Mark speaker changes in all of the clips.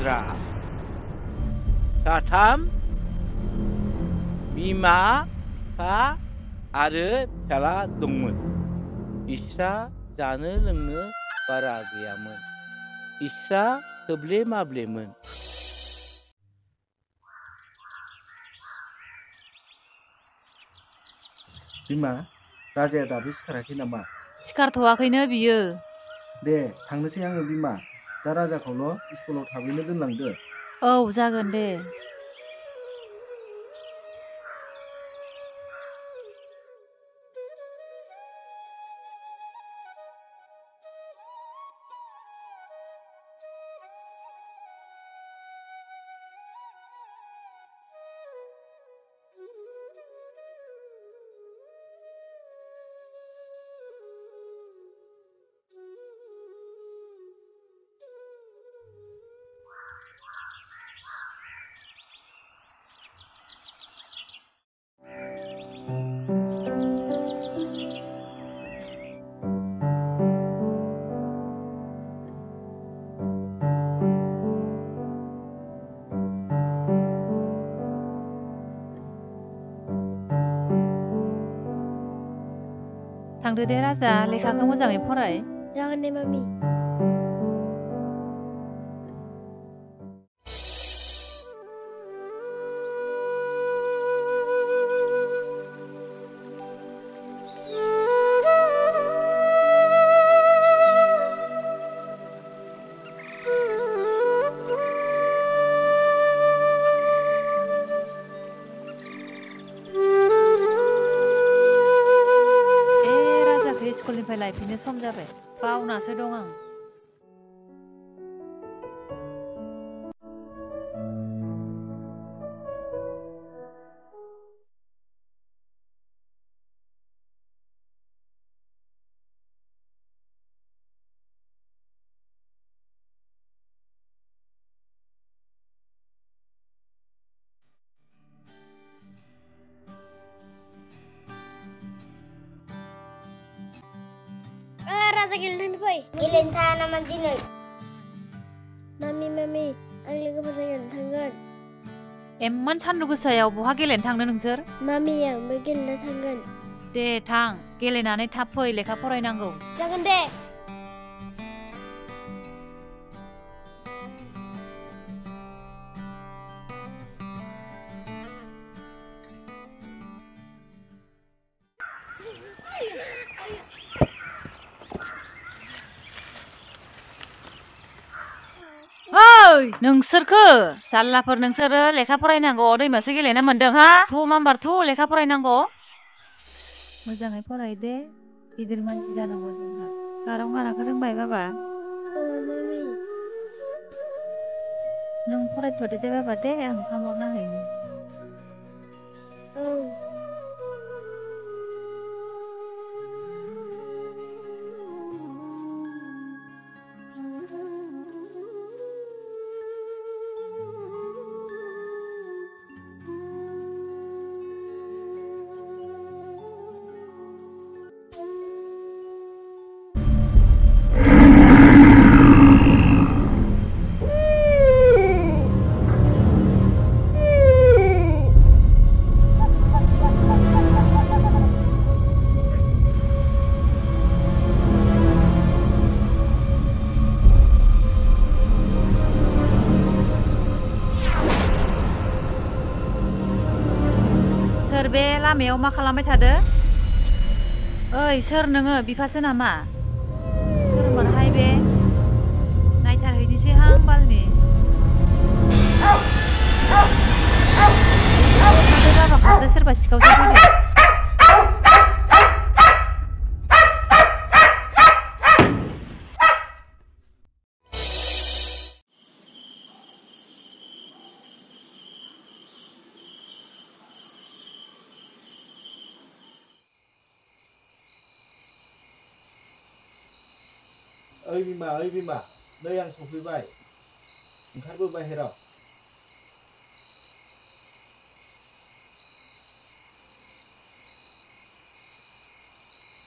Speaker 1: गथ'फोरा साथाम बिमा बिफा आरो फिसाला दंमोन। बिस्रा जानो लोंनो बारा गैयामोन। बिस्रा थोब्ले माब्लेमोन।
Speaker 2: बिमा, राजाया दाबो सिखाराखै नामा?
Speaker 3: सिखारथ'वाखैनो बियो।
Speaker 2: दे थांनोसै आङो बिमा। दा राजाखौल' स्कुलाव थाबैनो दोनलांदो।
Speaker 3: औ जागोन दे। थांदो दे राजा, लेखाखौ मोजाङै फराय।
Speaker 4: जागोन दे मामि।
Speaker 3: स्कुलनिफ्राय लायफिननो सम जाबाय। बावनासो दं आं।
Speaker 4: राजा गेलेनो फै। गेलेनो थाङा नामा दिनै? मामि आं लोगोफोरजों गेलेनो थांगोन।
Speaker 3: एम्मान सान्दुं गोसायाव बहा गेलेनो थांनो नोंसोर?
Speaker 4: मामि आंबो गेलेनो थांगोन।
Speaker 3: दे थां, गेलेनानै थाब फै, लेखा फरायनांगौ।
Speaker 4: जागोन दे।
Speaker 3: ओइ नोंसोरखो जाल्लाफोर, नोंसोरो लेखा फरायनांगौ, दैमायावसो गेलेनो मोनदों हा? माम्बार लेखा फरायनांगौ। मोजाङै फराय दे, गिदिर मानसि जानांगौ जोंहा। गारां गारांखौ रोंबाय बाबा? नों फरायथ'दो दे बाबा दे, आं ओंखाम हरना हैनि। सोर बे लामायाव मा खालामबाय थादो? ओइ सोर नोङो, बिफासो नामा? सोरमोनहाय बे? नायथारहैनोसैहां बालनि। खारदो बाबा खारदो, सोरबा सिखावसो फैदों।
Speaker 2: ओइ बिमा, नै आं सफैबाय। ओंखारबो बाहेराव।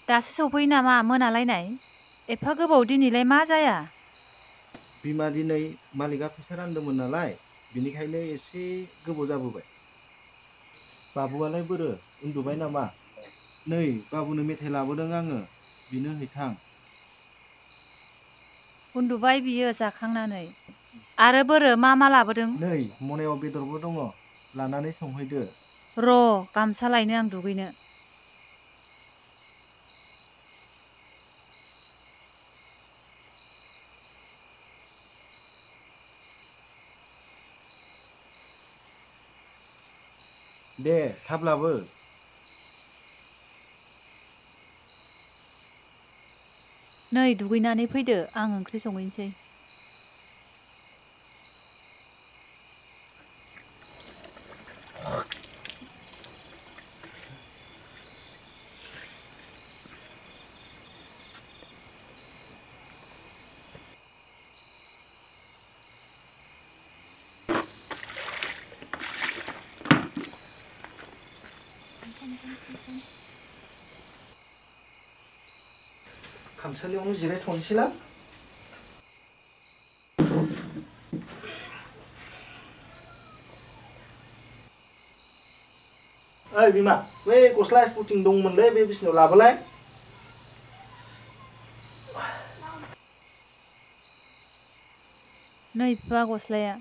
Speaker 3: दासो सफैयो नामा? मोनालायनाय। एफा गोबाव दिनैलाय मा जाया?
Speaker 2: बिमा दिनै मालिकआ फैसा रानदोंमोन नालाय बिनिखायनो एसे गोबाव जाबोबाय। बाबुआलाय बोरो उन्दुबाय नामा? नै बाबुनो मेथाइ लाबोदों आङो बिनो हैथां।
Speaker 3: उन्दुबाय बियो जाखांनानै। आरो बोरो मा मा लाबोदों?
Speaker 2: नै मनायाव बेदरबो दङ लानानै संहैदो।
Speaker 3: र' गामसा लायनो आं दुगैनो।
Speaker 2: दे थाब लाबो।
Speaker 3: नै दुगैनानै फैदो आं ओंख्रि संहैनोसै।
Speaker 2: खामसालियावनो जिरायथ'नोसैलां। ओइ बिमा बै गस्ला स्पर्टिं दंमोनलै बे बिसिनायाव लाबोलाय।
Speaker 3: नै बिफा गस्लाया।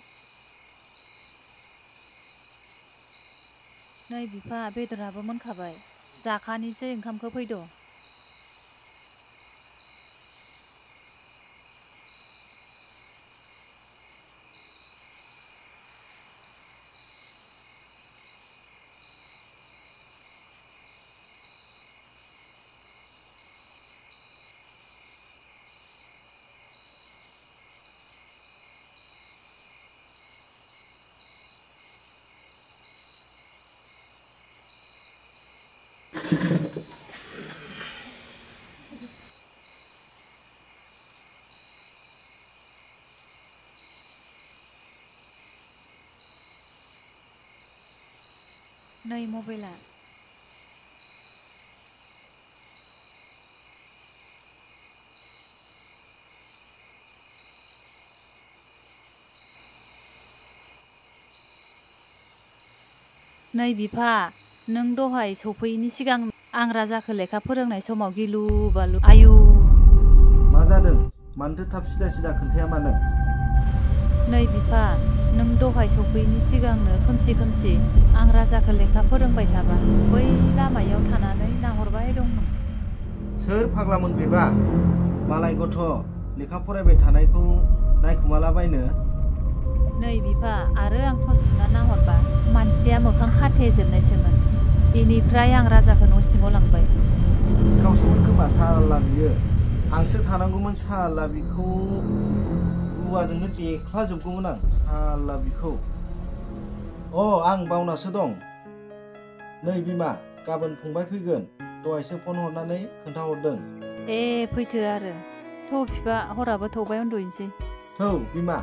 Speaker 3: नै बिफा बेदराबो मोनखाबाय जाखानोसै ओंखामखौ फैद'। नै मबाइला। नै बिफा नों दहाय सफैयैनि सिगां आं राजाखौ लेखा फोरोंनाय समाव गिलु बालु आयु।
Speaker 2: मा जादों मानोथो थाब सिदा सिदा खोन्थाया मानो?
Speaker 3: नै बिफा नों दहाय सफैयैनि सिगांनो खोमसि खोमसि आं राजाखौ लेखा फोरोंबाय थाबा बै लामायाव थानानै नाहरबाय दंमोन।
Speaker 2: सोर फाग्लामोन बेबा? मालाय गथ' लेखा फरायबाय थानायखौ नायखुमालाबायनो।
Speaker 3: नै बिफा आरो आं टर्च थुना नाहरबा मानसिया मोखां खाथेजोबनायसोमोन। बेनिफ्राय आं राजाखौ न' सिङाव लांबाय।
Speaker 2: सिखावसोमोन खोमा साला बियो। आंसो थानांगौमोन साला बिखौ रुवाजोंनो देख्लाजोबगौमोन आं साला बिखौ। आं बावनासो दं। नै बिमा गाबोन फंबाय फैगोन दहायसो फन हरनानै खोन्थाहरदों।
Speaker 3: फैथो आरो थौ बिफा हराबो थौबाय उन्दुहैनोसै।
Speaker 2: थौ बिमा।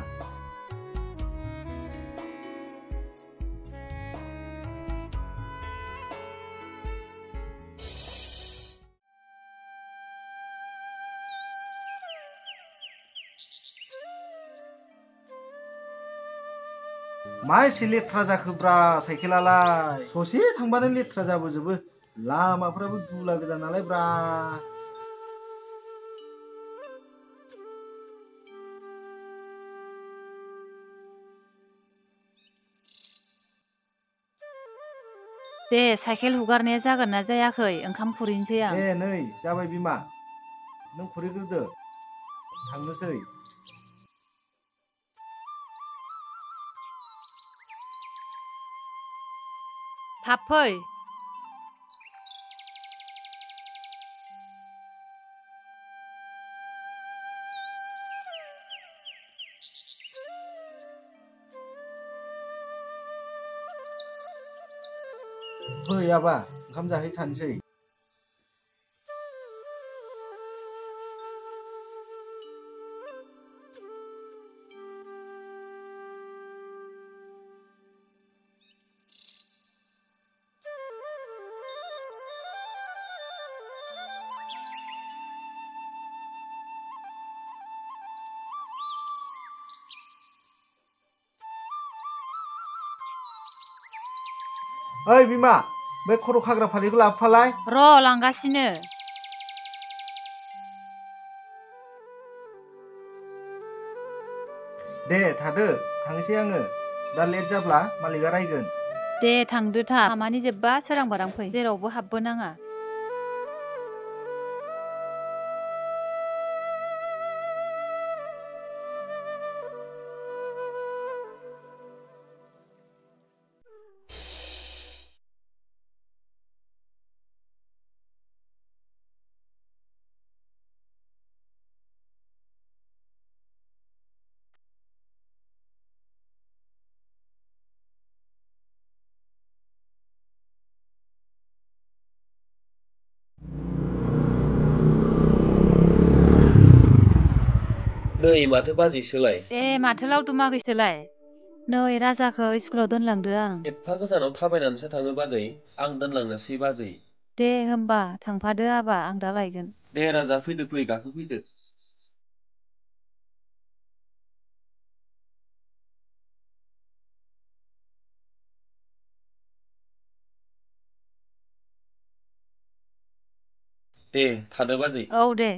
Speaker 2: मा एसे लेथ्रा जाखोब्रा साइकेलालाय ससे थांबानो लेथ्रा जाबोजोबो। लामाफ्राबो दुला गोजा नालाय ब्रा।
Speaker 3: दे साइकेल हुगारनाया जागोन ना जायाखै ओंखाम खुरैनोसै आं।
Speaker 2: नै जाबाय बिमा नों खुरैग्रोदो थांनोसै।
Speaker 3: थाब फै।
Speaker 2: फै आबा ओंखाम जाहैखानोसै। ओइ बिमा बे खर' खाग्रा फालिखौ लाबोफालाय।
Speaker 3: र' लांगासिनो।
Speaker 2: दे थादो थांसै आङो दा लेट जाब्ला मालिकआ रायगोन।
Speaker 3: दे थांदो था खामानि जोब्बा सोरां बारां फै जेरावबो हाबबो नाङा।
Speaker 5: नै माथो बाजैसोलाय?
Speaker 3: ए माथो लावदुमागैसोलाय? नै राजाखौ स्कुलाव दोनलांदो आं।
Speaker 5: एफा गोजानाव थाबायनानैसो थाङो बाजै, आं दोनलांनोसै बाजै।
Speaker 3: दे होमबा थांफादो आबा आं दा लायगोन।
Speaker 5: दे राजा फैदो फै गाखोफैदो। दे थादो बाजै।
Speaker 3: औ दे।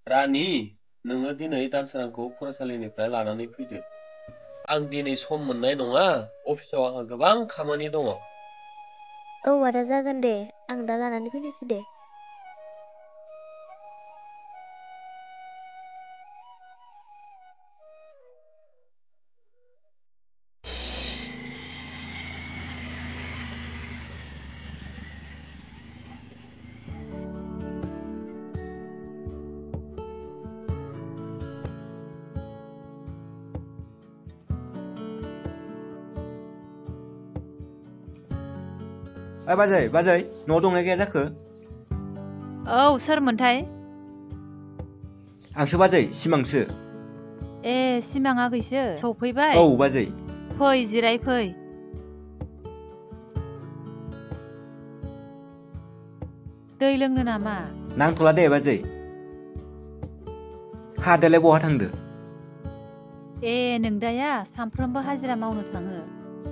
Speaker 5: रानि, नोङो दिनै दानसोरांखौ फरायसालिनिफ्राय लानानै फैदो। आं दिनै सम मोननाय नङा, अफिसाव आंहा गोबां खामानि दङ।
Speaker 4: औ आदा जागोन दे आं दा लानानै फैनोसै दे।
Speaker 6: ओइ बाजै न'आव दंना गैया जाखो?
Speaker 3: औ सोरमोनथाय?
Speaker 6: आंसो बाजै सिमांसो।
Speaker 3: ए सिमां आगैसो सफैबाय?
Speaker 6: औ बाजै।
Speaker 3: फै जिराय फै। दै लोंनो नामा?
Speaker 6: नांथ'ला दे बाजै। हा दालाय बहा थांदो?
Speaker 3: ए नोंदाया सानफ्रोमबो हाजिरा मावनो थाङो।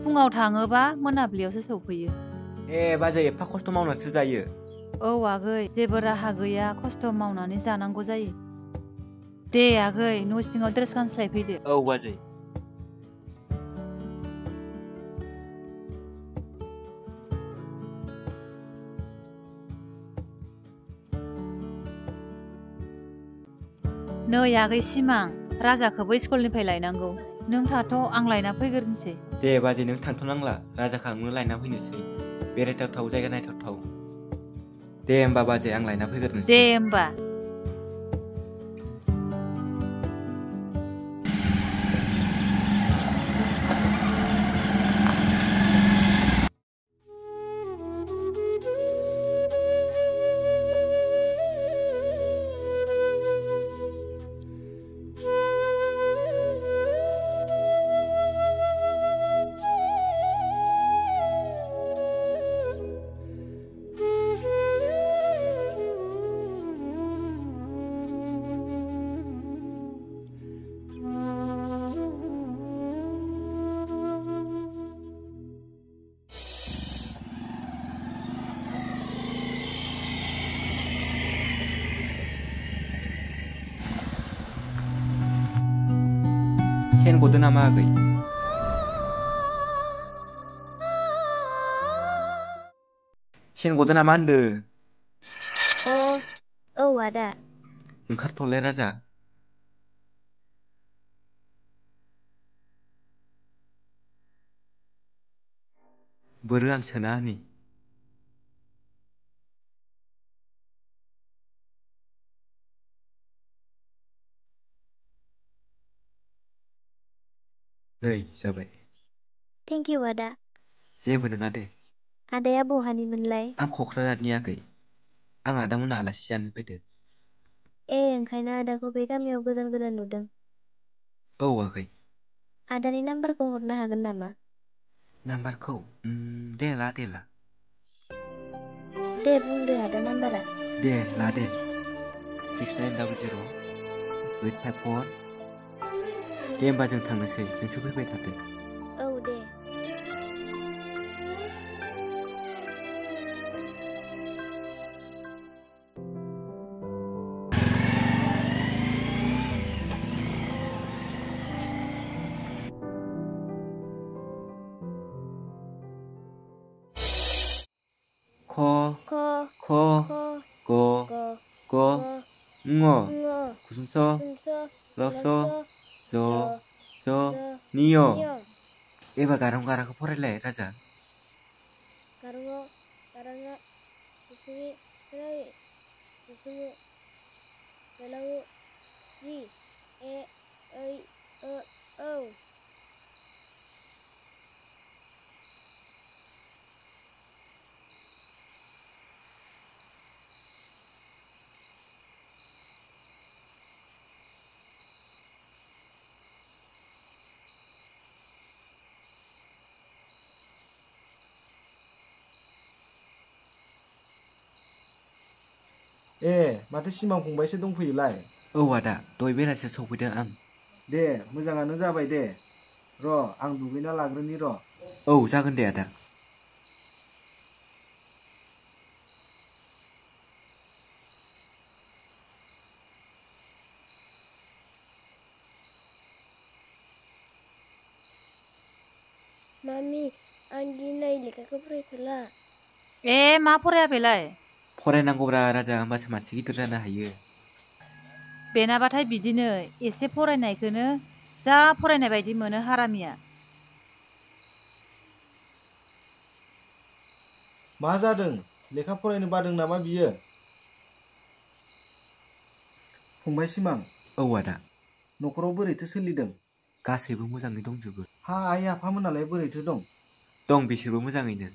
Speaker 3: फुङाव थाङोबा मोनाब्लियावसो सौफैयो।
Speaker 6: ए बाजै एफा खस्थ' मावनानैसो जायो?
Speaker 3: औ आगै जेबो राहा गैया खस्थ' मावनानै जानांगौ जायो। दे आगै न' सिङाव ड्रेस गानस्लायफैदो।
Speaker 6: औ बाजै।
Speaker 3: नै आगै सिमां राजाखौबो स्कुलनिफ्राय लायनांगौ। नों थाथ' आं लायना फैग्रोनोसै।
Speaker 6: दे बाजै नों थांथ'नांला राजाखौ आंनो लायना फैनोसै। बेरायथावथाव जायगा नायथावथाव। दे होमबा बाजै आं लायना फैग्रोनोसै।
Speaker 3: दे होमबा।
Speaker 6: सेन गदो नामा आगै? सेन गदो नामा होनदो?
Speaker 4: अ औ आदा।
Speaker 6: ओंखारथ'लाय राजा। बोरो आं सोना होनि। नै जाबाय।
Speaker 4: थेंक इउ आदा।
Speaker 6: जेबो नङा दे।
Speaker 4: आदाया बहानिमोनलाय?
Speaker 6: आं क'क्राझारनि आगै। आं आदामोना आलासि जानो फैदों।
Speaker 4: ए ओंखायनो आदाखौ बे गामियाव गोदान गोदान नुदों।
Speaker 6: औ आगै।
Speaker 4: आदानि नाम्बारखौ हरनो हागोन नामा?
Speaker 6: नाम्बारखौ दे ला दे ला।
Speaker 4: दे बुंदो आदा नाम्बारा।
Speaker 6: दे ला दे 6900 854। दे होमबा जों थांनोसै नोंसोर फैबाय थादो।
Speaker 4: औ दे।
Speaker 6: ख
Speaker 4: ख
Speaker 6: ख
Speaker 4: ख
Speaker 6: ग
Speaker 4: ग
Speaker 6: ग ङ गुसुंस
Speaker 4: सुनस
Speaker 6: लस
Speaker 4: लस
Speaker 6: ज ज
Speaker 4: ज
Speaker 6: निय।
Speaker 4: निय।
Speaker 6: एबार गारां गारांखौ फरायलाय राजा।
Speaker 4: गारङ गाराङा गुसुङै खोनायै गुसुङो गोलावो इ ए ऐ ओ औ।
Speaker 2: ए माथो सिमां फंबायसो दंफैयोलाय।
Speaker 6: औ आदा दय बेलासियाव सफैदों आं।
Speaker 2: दे मोजाङानो जाबाय दे। र' आं दुगैना लाग्रोनि र'।
Speaker 6: औ जागोन दे आदा।
Speaker 4: मामि आं दिनै लेखाखौ फरायथ'ला।
Speaker 3: ए मा फराया बेलाय?
Speaker 6: फरायनांगौब्रा राजा होमबासो मानसि गिदिर जानो हायो।
Speaker 3: बेनाबाथाय बिदिनो एसे फरायनायखौनो जा फरायनाय बायदि मोनो हारामिया।
Speaker 2: मा जादों लेखा फरायनो बादों नामा बियो? फंबाय सिमां
Speaker 6: औ आदा।
Speaker 2: न'खराव बोरैथो सोलिदों?
Speaker 6: गासैबो मोजाङै दंजोबो।
Speaker 2: हा आइ आफामोनालाय बोरैथो दं?
Speaker 6: दं बिसोरबो मोजाङैनो।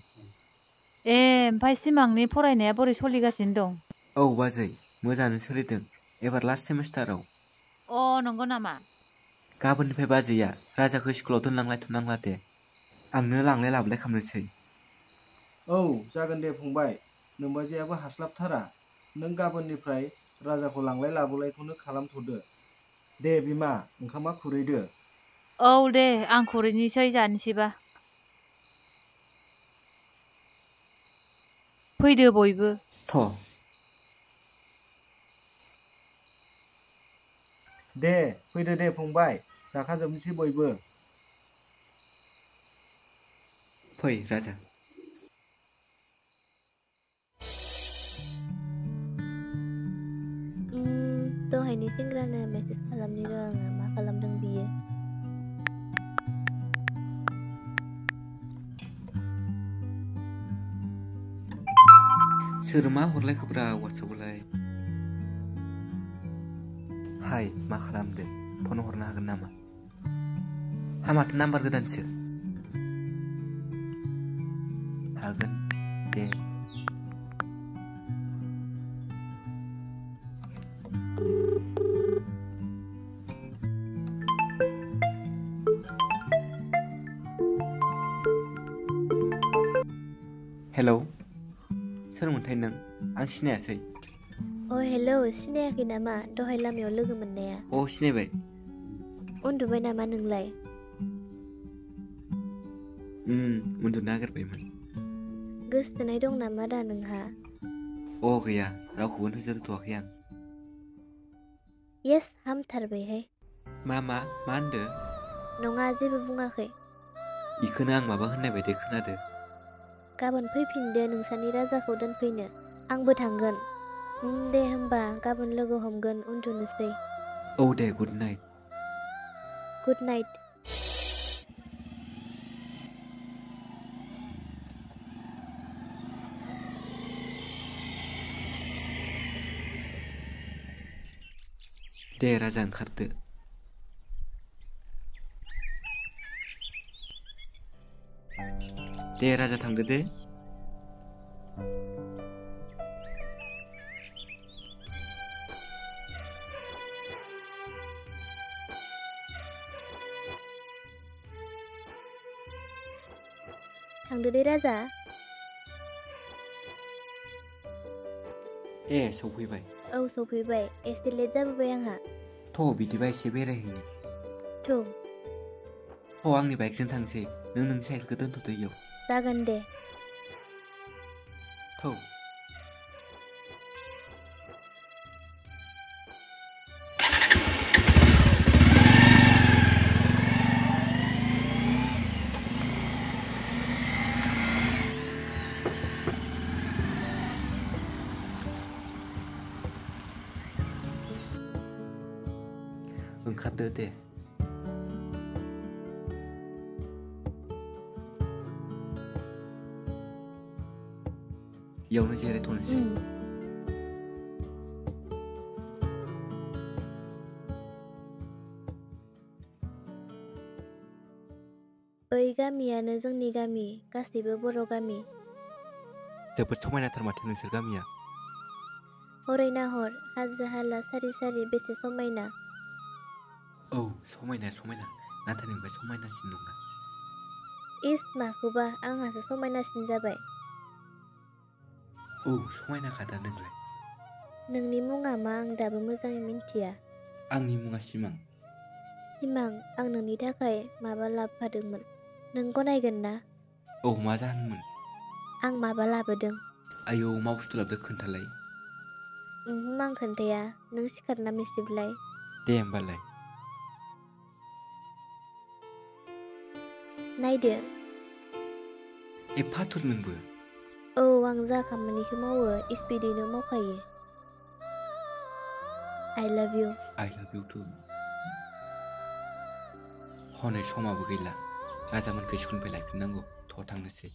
Speaker 3: ए ओमफ्राय सिमांनि फरायनाया बोरै सोलिगासिनो दं?
Speaker 6: औ बाजै मोजाङानो सोलिदों एबार लास्ट सेमिस्टाराव।
Speaker 3: अ नंगौ नामा?
Speaker 6: गाबोननिफ्राय बाजैया राजाखौ स्कुलाव दोनलांलाय थ'नांला दे। आंनो लांलाय लाबोलाय खालामनोसै।
Speaker 2: औ जागोन दे फंबाय नोमबाजैयाबो हास्लाबथारा। नों गाबोननिफ्राय राजाखौ लांलाय लाबोलायखौनो खालामथ'दो। दे बिमा ओंखामा खुरैदो।
Speaker 3: औ दे आं खुरैनोसै जानोसैबा। फैदो बयबो।
Speaker 6: थ'
Speaker 2: दे फैदो दे फंबाय जाखाजोबनोसै बयबो।
Speaker 6: फै राजा।
Speaker 4: दहायनि सेंग्रानो मेसेज खालामनि र' आङो मा खालामदों बियो।
Speaker 6: सोर मा हरलायखोब्रा वाट्सआपआवलाय? हाय मा खालामदो फन हरनो हागोन नामा? हा माथो नाम्बार गोदानसो। हागोन दे। हेलौ सोरमोनथाय नों? आं सिनायासै।
Speaker 4: अ हेलौ सिनायाखै नामा दहाय लामायाव लोगो मोननाया?
Speaker 6: अ सिनायबाय।
Speaker 4: उन्दुबाय नामा नोंलाय?
Speaker 6: उन्दुनो नागिरबायमोन।
Speaker 4: गोसथोनाय दं नामा दा नोंहा?
Speaker 6: अ गैया रावखौबो नोजोर होथ'वाखै आं।
Speaker 4: येस हामथारबायहाय।
Speaker 6: मा होनदो?
Speaker 4: नङा जेबो बुङाखै।
Speaker 6: इखौनो आं माबा होननाय बायदि खोनादो।
Speaker 4: गाबोन फैफिनदो नोंसानि राजाखौ दोनफैनो आंबो थांगोन। दे होमबा गाबोन लोगो हमगोन उन्दुनोसै।
Speaker 6: औ दे गुड नाइट।
Speaker 4: Good night.
Speaker 6: दे राजा ओंखारदो। दे राजा थांदो दे।
Speaker 4: थांदो दे राजा।
Speaker 6: सौफैबाय।
Speaker 4: औ सफैबाय, एसे लेट जाबोबाय आंहा।
Speaker 6: थ' बिदिबा एसे बेरायहैनि। आंनि बाइकजों थांसै, नों नोंनि साइकेलखौ दोनथ'दो इयाव।
Speaker 4: जागोन दे।
Speaker 6: ओंखारदो दे। इयावनो जिरायथ'नोसै।
Speaker 4: बै गामियानो जोंनि गामि, गासैबो बर' गामि।
Speaker 6: जोबोद समायनाथार माथो नोंसोर गामिया।
Speaker 4: हरै नाहर, हाजो हाला सारि सारि बेसे समायना।
Speaker 6: औ समायना, नाथाय नोंबा समायनासिन नङा।
Speaker 4: इस माखौबा, आंहासो समायनासिन जाबाय।
Speaker 6: औ समायनाखादा नोंलाय।
Speaker 4: नोंनि मुङा मा आं दाबो मोजाङै मिन्थिया।
Speaker 6: आंनि मुङा सिमां।
Speaker 4: सिमां, आं नोंनि थाखाय माबा लाबोफादोंमोन, नों गनायगोन ना?
Speaker 6: औ मा जाहोनमोन?
Speaker 4: आं माबा लाबोदों।
Speaker 6: आयौ मा बुस्थु लाबोदों खोन्थालाय।
Speaker 4: आं खोन्थाया, नों सिखारना मिसिबलाय।
Speaker 6: दे होमबालाय।
Speaker 4: नायदो।
Speaker 6: एफाथुर नोंबो।
Speaker 4: औ आं जा खामानिखौ मावो स्पिडैनो मावखायो। I love you
Speaker 6: too। हनै समाबो गैला, राजामोनखौ स्कुलनिफ्राय लायफिननांगौ। थ' थांनोसै।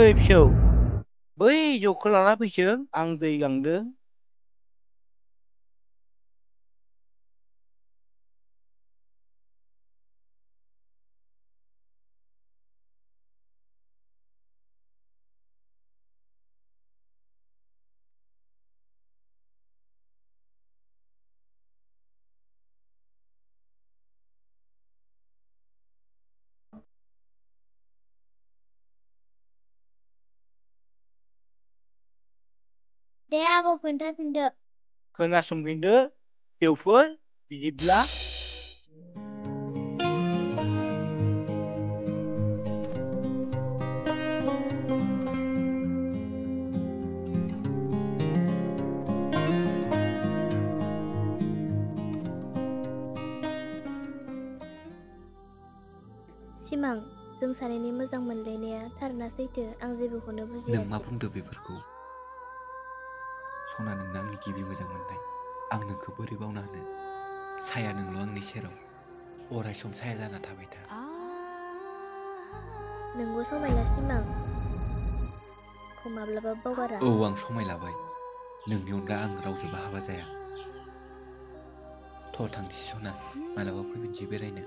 Speaker 1: ओइ फिसौ, बै जगखौ लाना फैसों, आं दै गांदों।
Speaker 4: दे आबौ खोन्थाफिनदो।
Speaker 1: खोनासंफिनदो फिसौफोर, बिदिब्ला
Speaker 4: सिमां, जों सानैनि मोजां मोनलायनाया थारना सैथो, आं जेबोखौनो बुजियासै।
Speaker 6: नों मा बुंदो बेफोरखौ? सना, नोंनो आंनि गिबि मोजां मोननाय। आं नोंखौ बोरै बावना होनो? साया नोंल' आंनि सेराव, अराय सम साया जाना थाबाय था।
Speaker 4: नोंबो समायला सिमां, खौ माब्लाबा बावगारा।
Speaker 6: औ आं समायलाबाय, नोंनि अनगा आं रावजोंबो हाबा जाया। थ' थांसै सना, मालाबा फैफिनसै बेरायनो।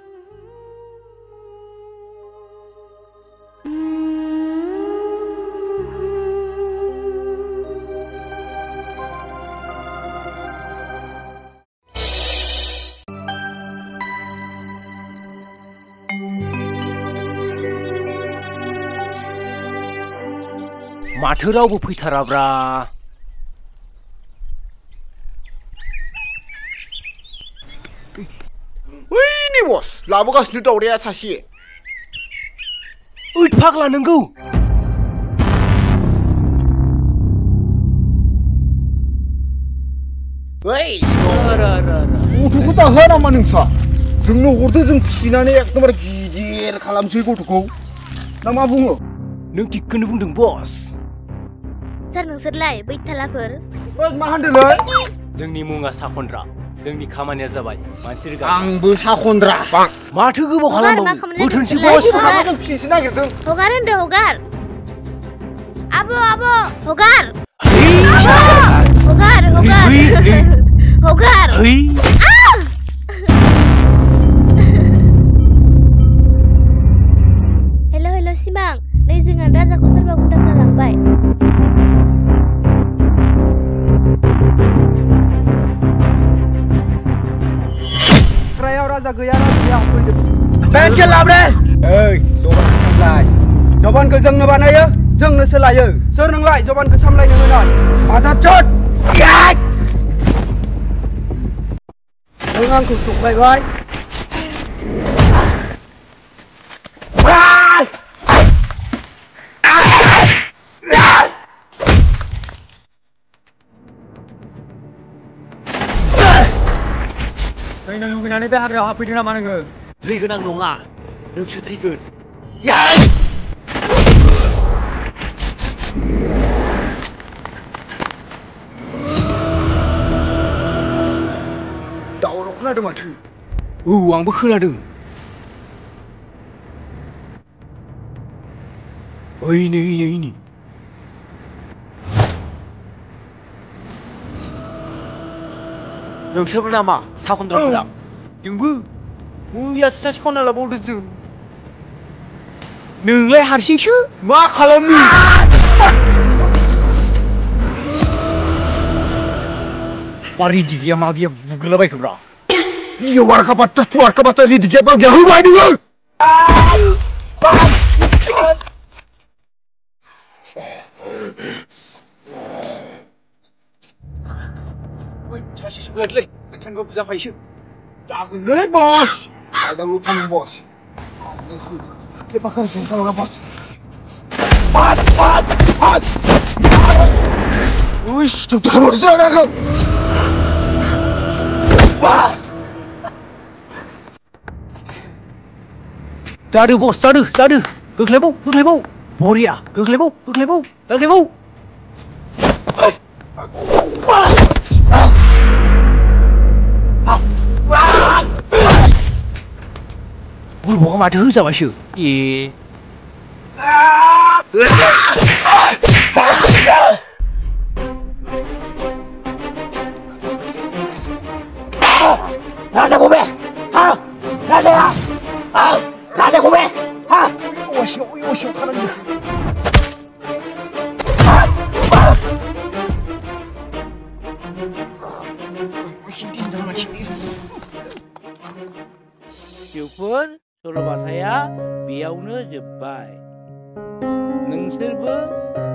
Speaker 7: माथो रावबो फैथाराब्रा।
Speaker 8: ओइ बस, लाबोगासिनो दावराया सासे।
Speaker 7: ओइद फाग्ला नोंगौ।
Speaker 8: ओइ
Speaker 7: र।
Speaker 8: गथ'खौ जाहोआ नामा नोंसा? जोंनो हरदो जों फिसिनानै एकदमबारे गिदिर खालामसै गथ'खौ ना मा बुङो
Speaker 7: नों थिगखौनो बुंदों बस
Speaker 4: सोर नोंसोरलाय बैथालाफोर
Speaker 8: मा होनदोंलै
Speaker 7: जोंनि मुङा साखन्द्रा जोंनि खामानिया जाबाय मानसि रोगा
Speaker 8: आंबो साखन्द्रा
Speaker 7: माथो गोबाव
Speaker 4: हगार, मा
Speaker 7: खालामबावनो
Speaker 4: खालामनो
Speaker 7: बोथोनसै
Speaker 4: नोंसोरलाय?
Speaker 7: बस
Speaker 4: हगार।
Speaker 8: जों फिसिनोसो नागिरदों
Speaker 4: हगार होनदो हगार आब' हगार हगार हगार हगार
Speaker 7: है
Speaker 4: हेल' सिमां नै जोंहा राजाखौ सोरबा गुन्दाफ्रा लांबाय
Speaker 2: रायाव राजा गैया राजाया फैदों
Speaker 8: बेनके लाब्रे
Speaker 2: ओइ जबान सामलाय
Speaker 8: जबानखौ जोंनो बानायो जोंनो सोलायो
Speaker 2: सोर नोंलाय जबानखौ सामलायनो होनाय
Speaker 8: आदार चट नों आंखौ थगायबाय
Speaker 2: थैनो लुगैनानै बे हाग्रायाव हाबफैदों नामा नोङो
Speaker 7: थैगोन आं नङा नोंसो थैगोन
Speaker 8: दावराव खोनादों माथो
Speaker 7: औ आंबो खोनादों ओइ नै नोंसोरबो नामा साखन्द्राफोरा
Speaker 8: जोंबो मैयासो सासे खना लाबावदों जों
Speaker 7: नोंलाय हारसिंसो
Speaker 8: मा खालामनो
Speaker 7: मारै दिगिया मागिया बुगोलाबायखोब्रा
Speaker 8: Iya warga batas di Jepang jauh banget dulu.
Speaker 7: Woi, saksi sebelah lagi. Kan gua bisa faisy.
Speaker 8: Jangan bos. Ada lupa nih bos. Kita kan kalau nggak bos. Pat. Wih, sudah bos aku. Pat.
Speaker 7: Cari bos, cari. Goklebau. Boria, goklebau. Ui, bố mà thứ sao mà sự? Gì?
Speaker 8: Nada bố mẹ. Ha? Nada. Nada bố mẹ. Ha? Ôi xíu, khá là nhiều.
Speaker 1: फिसौफोर सल'बाथाया बेयावनो जोब्बाय नोंसोरबो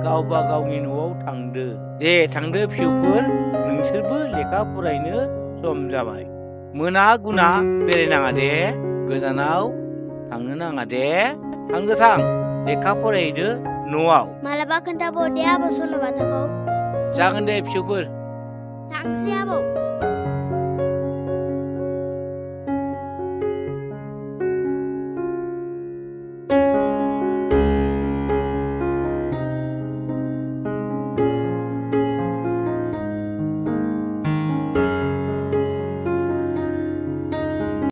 Speaker 1: गावबा गावनि न'आव थांदो दे थांदो फिसौफोर नोंसोरबो लेखा फरायनो सम जाबाय मोना गुना बेरायनाङा दे गोजानाव थांनो नाङा दे थां लेखा फरायदो न'आव
Speaker 4: मालाबा खोन्थाबाव दे आबौ सल'बाथाखौ
Speaker 1: जागोन दे फिसौफोर
Speaker 4: थांसै आबौ